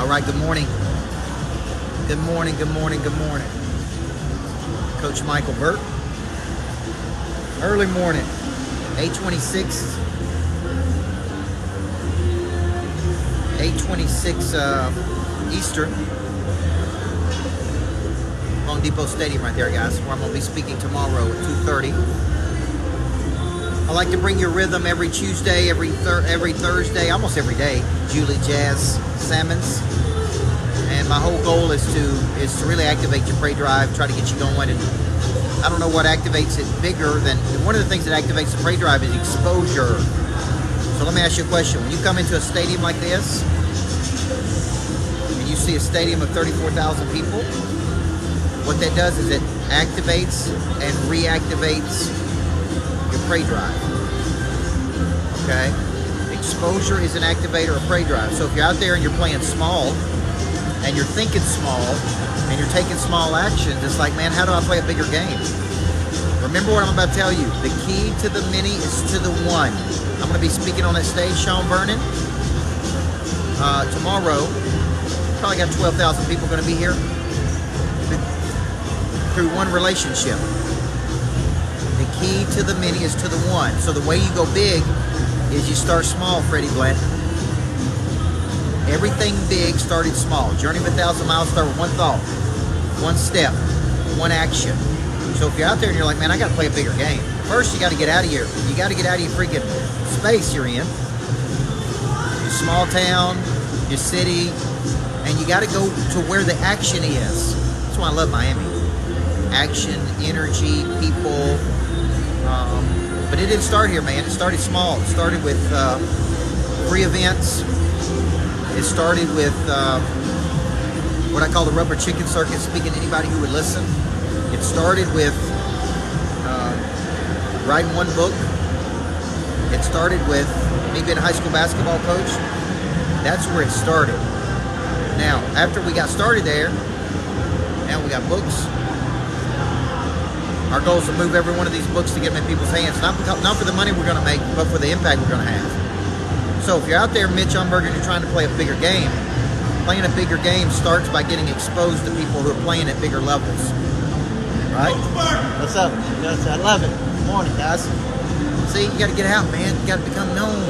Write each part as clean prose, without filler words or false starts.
All right, good morning. Good morning, good morning, good morning. Coach Micheal Burt. Early morning, 8:26. 8:26 Eastern. Home Depot Stadium right there, guys, where I'm going to be speaking tomorrow at 2:30. I like to bring you rhythm every Tuesday, every Thursday, almost every day. Julie Jazz Salmons. And my whole goal is to really activate your prey drive, try to get you going. And I don't know what activates it bigger than, one of the things that activates the prey drive is exposure. So let me ask you a question. When you come into a stadium like this, and you see a stadium of 34,000 people, what that does is it activates and reactivates your prey drive. Okay? Exposure is an activator of prey drive. So if you're out there and you're playing small, and you're thinking small, and you're taking small actions, it's like, man, how do I play a bigger game? Remember what I'm about to tell you. The key to the many is to the one. I'm going to be speaking on that stage, Sean Vernon. Tomorrow, probably got 12,000 people going to be here through one relationship. The key to the many is to the one. So the way you go big is you start small, Freddie Blunt. Everything big started small. Journey of 1,000 miles started with one thought, one step, one action. So if you're out there and you're like, man, I got to play a bigger game. First, you got to get out of here. You got to get out of your freaking space you're in. Your small town, your city, and you got to go to where the action is. That's why I love Miami. Action, energy, people. But it didn't start here, man. It started small. It started with free events. It started with what I call the rubber chicken circus, speaking to anybody who would listen. It started with writing one book. It started with me being a high school basketball coach. That's where it started. Now, after we got started there, now we got books. Our goal is to move every one of these books to get them in people's hands, not for the money we're going to make, but for the impact we're going to have. So if you're out there, Mitch Umberger, and you're trying to play a bigger game, playing a bigger game starts by getting exposed to people who are playing at bigger levels. Right? What's up? Yes, I love it. Good morning, guys. See, you got to get out, man. You got to become known.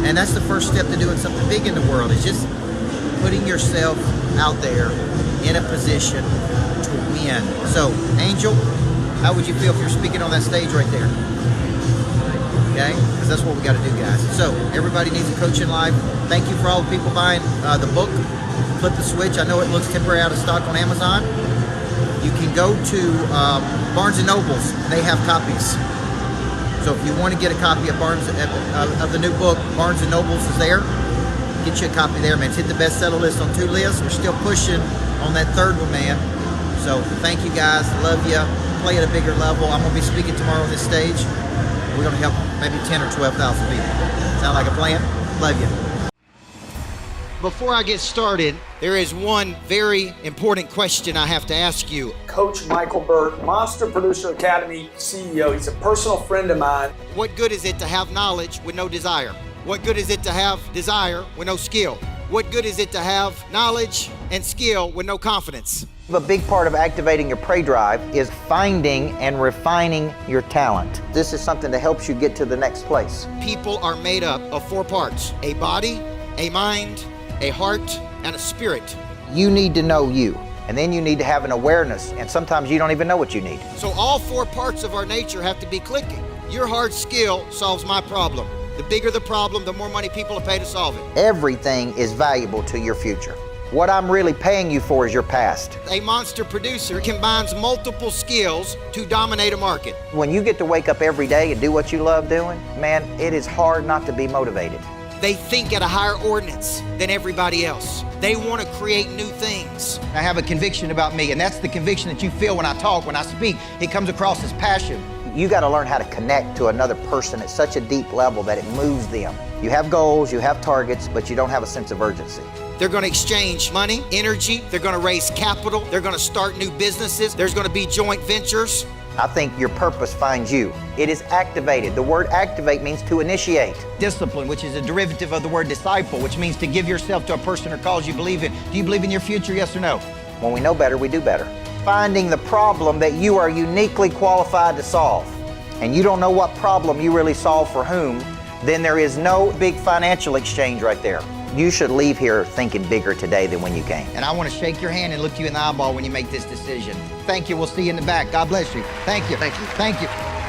And that's the first step to doing something big in the world, is just putting yourself out there in a position to win. So, Angel, how would you feel if you're speaking on that stage right there? Okay? Because that's what we got to do, guys. So, everybody needs a coach in life. Thank you for all the people buying the book, Flip the Switch. I know it looks temporary out of stock on Amazon. You can go to Barnes & Noble's. They have copies. So if you want to get a copy of of the new book, Barnes & Noble's is there. Get you a copy there, man. It's hit the bestseller list on 2 lists. We're still pushing on that 3rd one, man. So thank you, guys. Love you. Play at a bigger level. I'm going to be speaking tomorrow on this stage. We're going to help maybe 10 or 12,000 people. Sound like a plan? Love you. Before I get started, there is one very important question I have to ask you. Coach Micheal Burt, Monster Producer Academy CEO. He's a personal friend of mine. What good is it to have knowledge with no desire? What good is it to have desire with no skill? What good is it to have knowledge and skill with no confidence? A big part of activating your prey drive is finding and refining your talent. This is something that helps you get to the next place. People are made up of 4 parts: a body, a mind, a heart, and a spirit. You need to know you, and then you need to have an awareness, and sometimes you don't even know what you need. So all 4 parts of our nature have to be clicking. Your hard skill solves my problem. The bigger the problem, the more money people will pay to solve it. Everything is valuable to your future. What I'm really paying you for is your past. A monster producer combines multiple skills to dominate a market. When you get to wake up every day and do what you love doing, man, it is hard not to be motivated. They think at a higher ordinance than everybody else. They want to create new things. I have a conviction about me, and that's the conviction that you feel when I talk, when I speak. It comes across as passion. You got to learn how to connect to another person at such a deep level that it moves them. You have goals, you have targets, but you don't have a sense of urgency. They're going to exchange money, energy. They're going to raise capital. They're going to start new businesses. There's going to be joint ventures. I think your purpose finds you. It is activated. The word activate means to initiate. Discipline, which is a derivative of the word disciple, which means to give yourself to a person or cause you believe in. Do you believe in your future, yes or no? When we know better, we do better. Finding the problem that you are uniquely qualified to solve, and you don't know what problem you really solve for whom, then there is no big financial exchange right there. You should leave here thinking bigger today than when you came. And I want to shake your hand and look you in the eyeball when you make this decision. Thank you. We'll see you in the back. God bless you. Thank you. Thank you. Thank you.